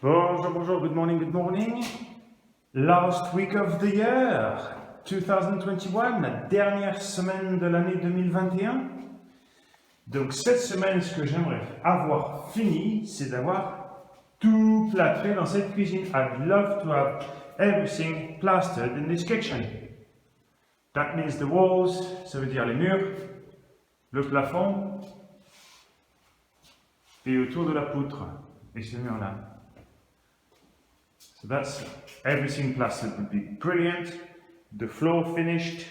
Bonjour, bonjour, good morning, good morning. Last week of the year, 2021, la dernière semaine de l'année 2021. Donc cette semaine, ce que j'aimerais avoir fini, c'est d'avoir tout plâtré dans cette cuisine. I'd love to have everything plastered in this kitchen. That means the walls, ça veut dire les murs, le plafond, et autour de la poutre, et ce mur-là. So that's everything plastered would be brilliant. The floor finished.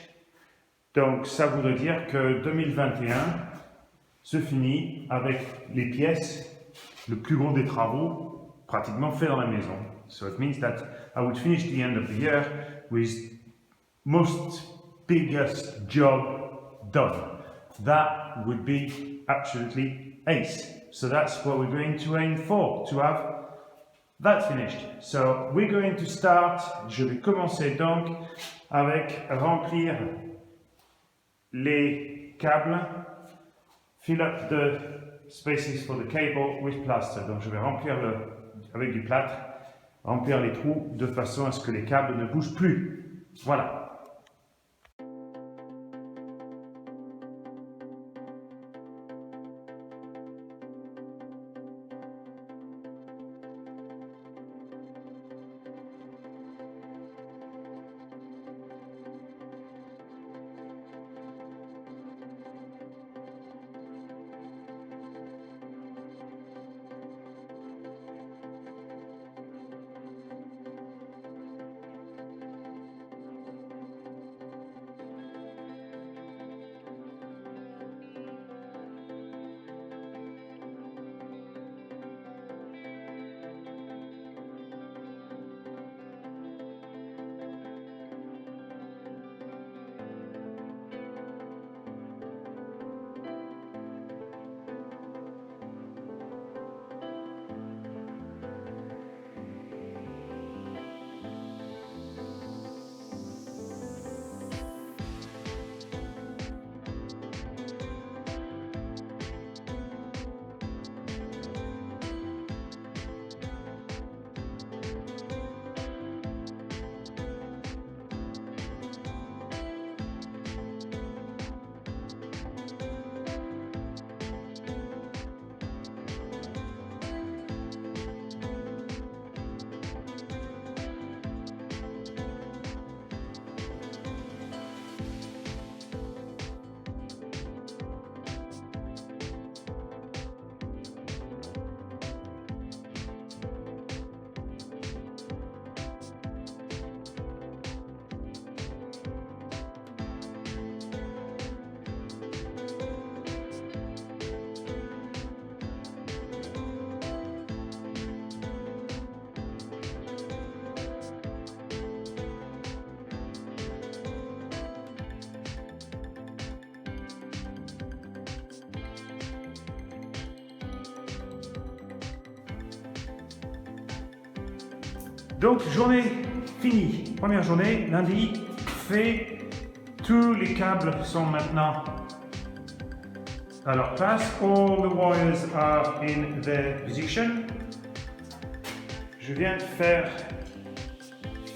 Donc ça voudrait dire que 2021 se finit avec les pièces, le plus gros des travaux, pratiquement fait dans la maison. So it means that I would finish the end of the year with most biggest job done. That would be absolutely ace. So that's what we're going to aim for, to have that finished. So we're going to start, je vais commencer donc avec remplir les câbles, fill up the spaces for the cable with plaster. Donc je vais remplir avec du plâtre, remplir les trous de façon à ce que les câbles ne bougent plus. Voilà. Donc, journée finie. Première journée, lundi, fait. Tous les câbles sont maintenant à leur place. All the wires are in their position. Je viens de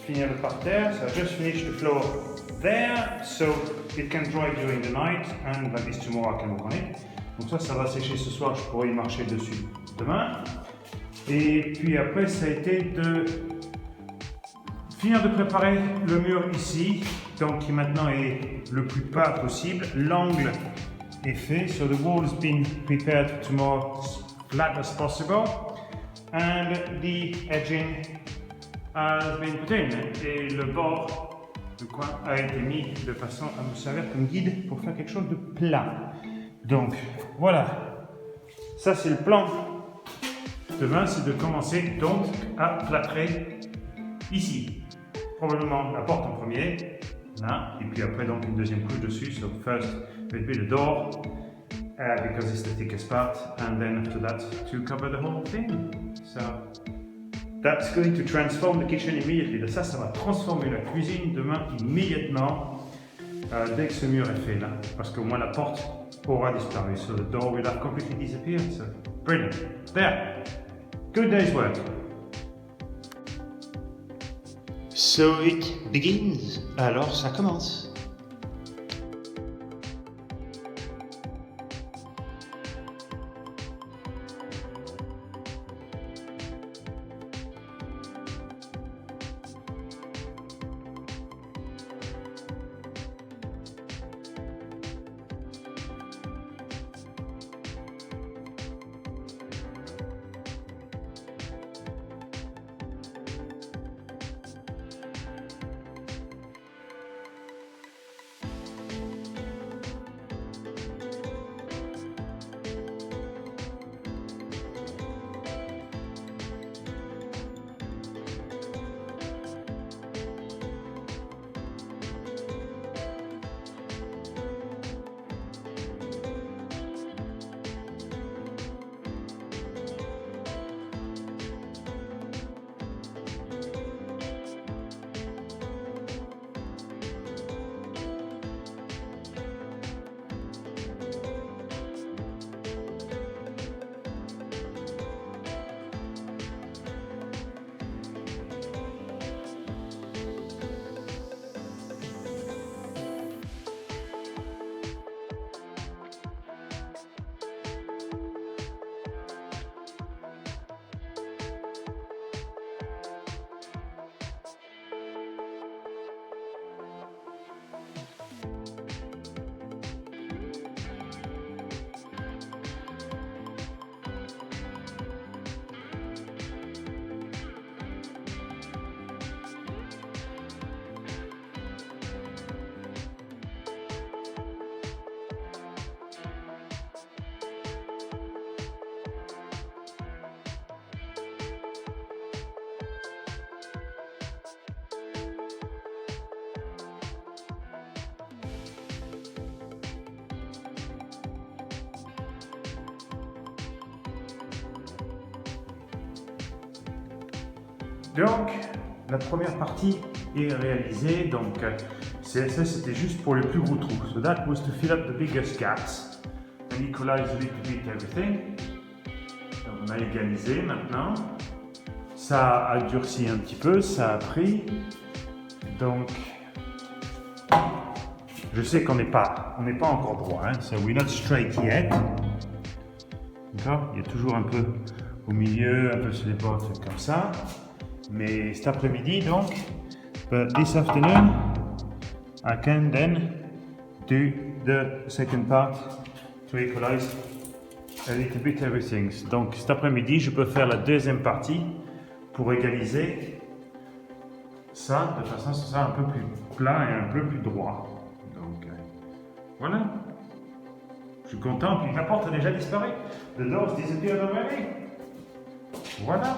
finir le parterre. So I just finished the floor there, so it can dry during the night, and like this tomorrow I can work on it. Donc ça va sécher ce soir, je pourrai y marcher dessus demain. Et puis après, ça a été de finir de préparer le mur ici, donc qui maintenant est le plus bas possible. L'angle est fait, so the wall has been prepared to more flat as possible, and the edging has been put in. Et le bord, le coin a été mis de façon à me servir comme guide pour faire quelque chose de plat. Donc voilà, ça c'est le plan. Demain, c'est de commencer donc à plâtrer ici. Probablement la porte en premier, là, et puis après donc une deuxième couche dessus. So first will be the door, because it's the thickest part, and then after that to cover the whole thing. So that's going to transform the kitchen immediately. Ça va transformer la cuisine demain immédiatement, dès que ce mur est fait là, parce qu'au moins la porte aura disparu. So the door will have completely disappeared. So brilliant. There. Good day's work. So it begins. Alors ça commence. Donc, la première partie est réalisée. Donc, ça c'était juste pour les plus gros trous. So that was to fill up the biggest gaps and equalize a little bit everything. Donc, on a égalisé maintenant. Ça a durci un petit peu, ça a pris. Donc, je sais qu'on n'est pas encore droit. Hein. So we're not straight yet. D'accord? Il y a toujours un peu au milieu, un peu sur les bords, trucs comme ça. Mais cet après-midi, donc, but this afternoon, I can then do the second part to equalize a little bit everything. Donc, cet après-midi, je peux faire la deuxième partie pour égaliser ça de façon à ce que ça soit un peu plus plat et un peu plus droit. Donc, voilà. Je suis content, puis la porte a déjà disparu. The doors disappeared already. Voilà.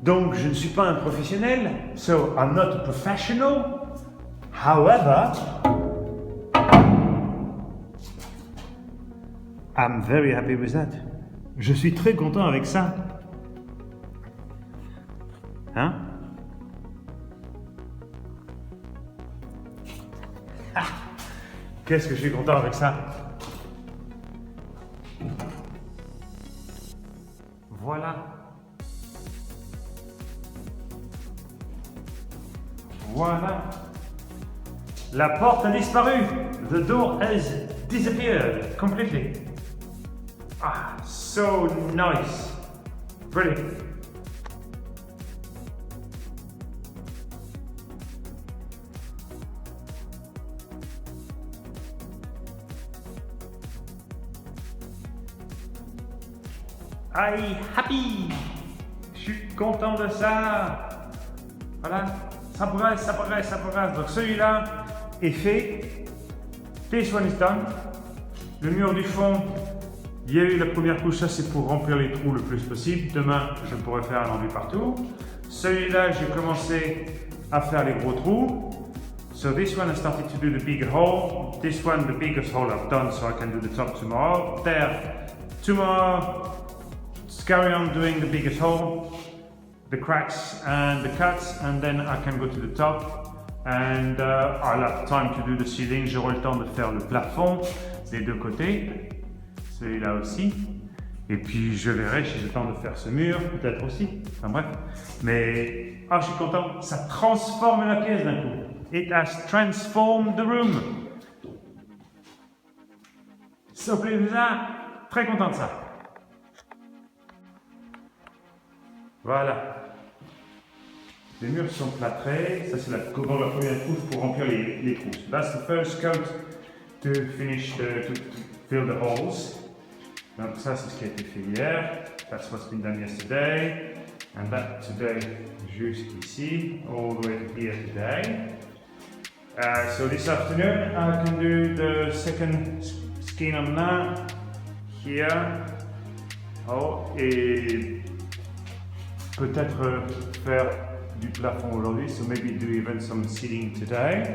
Donc, je ne suis pas un professionnel. So, I'm not a professional. However, I'm very happy with that. Je suis très content avec ça. Hein? Ah, qu'est-ce que je suis content avec ça? Voilà. Voilà. La porte a disparu. The door has disappeared completely. Ah, so nice. Brilliant. I'm happy. Je suis content de ça. Voilà. Ça progresse, ça progresse, ça progresse. Donc celui-là est fait. This one is done. Le mur du fond, il y a eu la première couche, ça c'est pour remplir les trous le plus possible. Demain, je pourrais faire un enduit partout. Celui-là, j'ai commencé à faire les gros trous. So this one I started to do the big hole. This one, the biggest hole I've done, so I can do the top tomorrow. There, tomorrow, carry on doing the biggest hole, the cracks and the cuts, and then I can go to the top. And I'll have time to do the ceiling. J'aurai le temps de faire le plafond des deux côtés, celui-là aussi. Et puis je verrai si j'ai le temps de faire ce mur, peut-être aussi. Enfin bref. Mais je suis content. Ça transforme la pièce d'un coup. It has transformed the room. So plaît ça. Très content de ça. Voilà. Les murs sont plâtrés. Ça c'est la première couche pour remplir les trous. That's the first coat to finish to fill the holes. Donc ça c'est ce qui a été fait hier. That's what's been done yesterday. And that today jusqu'ici, all the way to here today. So this afternoon I can do the second skin on that here. Oh, et peut-être faire du plafond aujourd'hui, so maybe do even some ceiling today.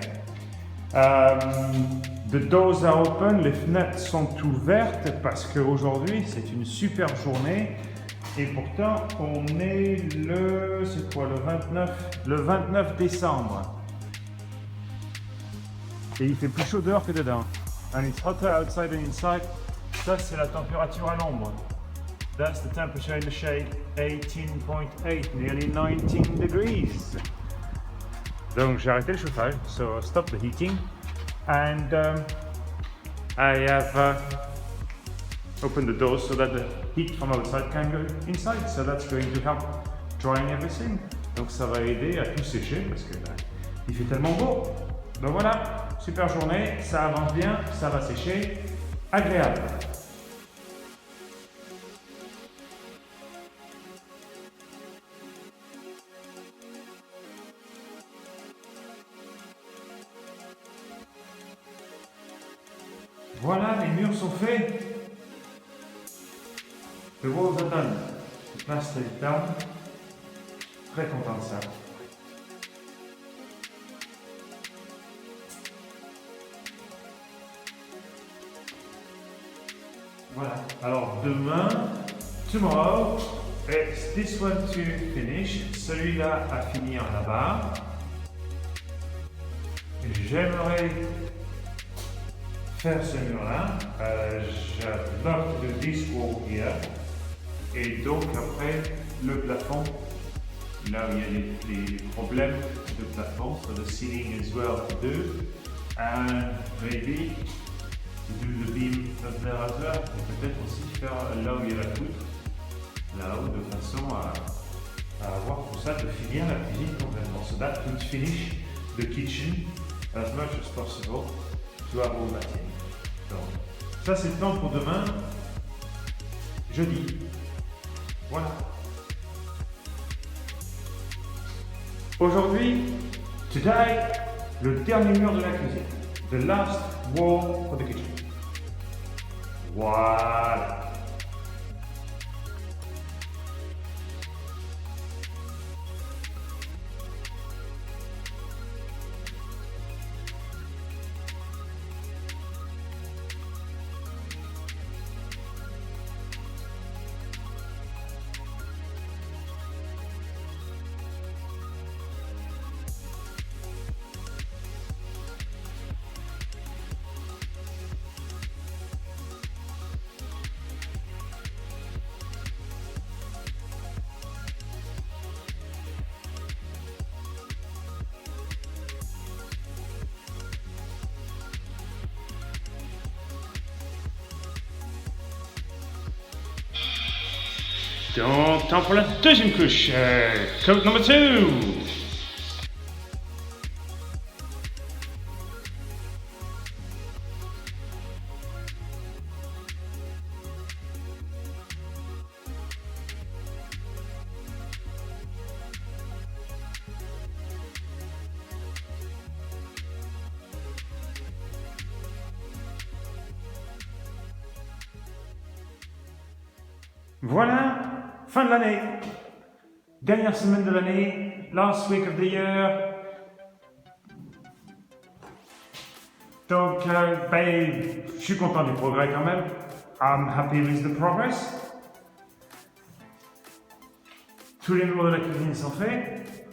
The doors are open, les fenêtres sont ouvertes parce qu'aujourd'hui c'est une super journée et pourtant on est c'est quoi, le 29 décembre. Et il fait plus chaud dehors que dedans. And it's hotter outside than inside. Ça c'est la température à l'ombre. That's the temperature in the shade, 18.8, nearly 19 degrees. Donc j'ai arrêté le chauffage, so stop the heating. And I have opened the doors so that the heat from outside can go inside. So that's going to help drying everything. Donc ça va aider à tout sécher parce que il fait tellement beau. Donc voilà, super journée, ça avance bien, ça va sécher, agréable. Voilà, les murs sont faits. The walls are done. The plaster is done. Très content de ça. Voilà. Alors demain, tomorrow, it's this one to finish. Celui-là à finir là-bas. J'aimerais faire ce mur-là. J'adore le this wall here. Et donc après, le plafond, là où il y a les problèmes de plafond, so the ceiling as well to do. And maybe to do the beam up there as well. Et peut-être aussi faire là où il y a la poutre, là-haut, de façon à avoir tout ça, de finir la cuisine complètement. So that would finish the kitchen as much as possible to have all that in. Donc, ça c'est le plan pour demain, jeudi. Voilà. Aujourd'hui, today, le dernier mur de la cuisine. The last wall for the kitchen. Voilà. Donc, temps pour la deuxième couche. Coat number 2. Voilà, fin de l'année. Dernière semaine de l'année, last week of the year. Donc, je suis content du progrès quand même. I'm happy with the progress. Tous les murs de la cuisine sont faits.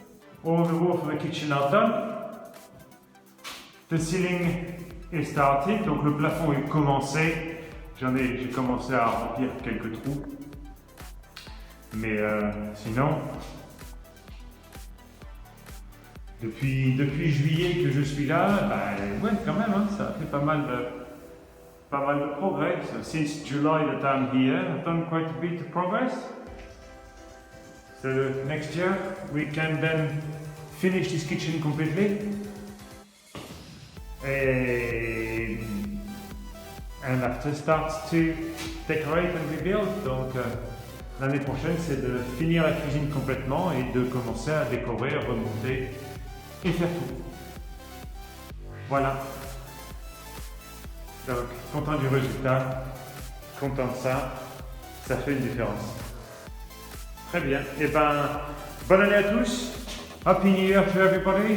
All the roof of the kitchen are done. The ceiling is started, donc le plafond est commencé. J'ai commencé à remplir quelques trous. Mais sinon, depuis juillet que je suis là, ouais, quand même, hein, ça a fait pas mal de progrès. So since July that I'm here, I've done quite a bit of progress. So next year we can then finish this kitchen completely. And after start to decorate and rebuild. Donc l'année prochaine, c'est de finir la cuisine complètement et de commencer à décorer, remonter et faire tout. Voilà. Donc, content du résultat, content de ça, ça fait une différence. Très bien. Et bonne année à tous. Happy New Year to everybody.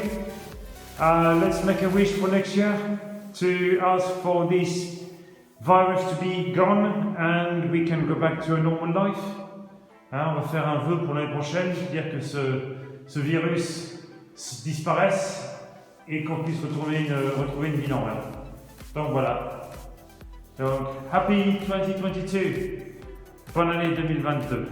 Let's make a wish for next year to ask for this virus to be gone and we can go back to a normal life. Hein, on va faire un vœu pour l'année prochaine, dire que ce virus disparaisse et qu'on puisse retrouver une vie normale. Donc voilà. Donc, Happy 2022. Bonne année 2022.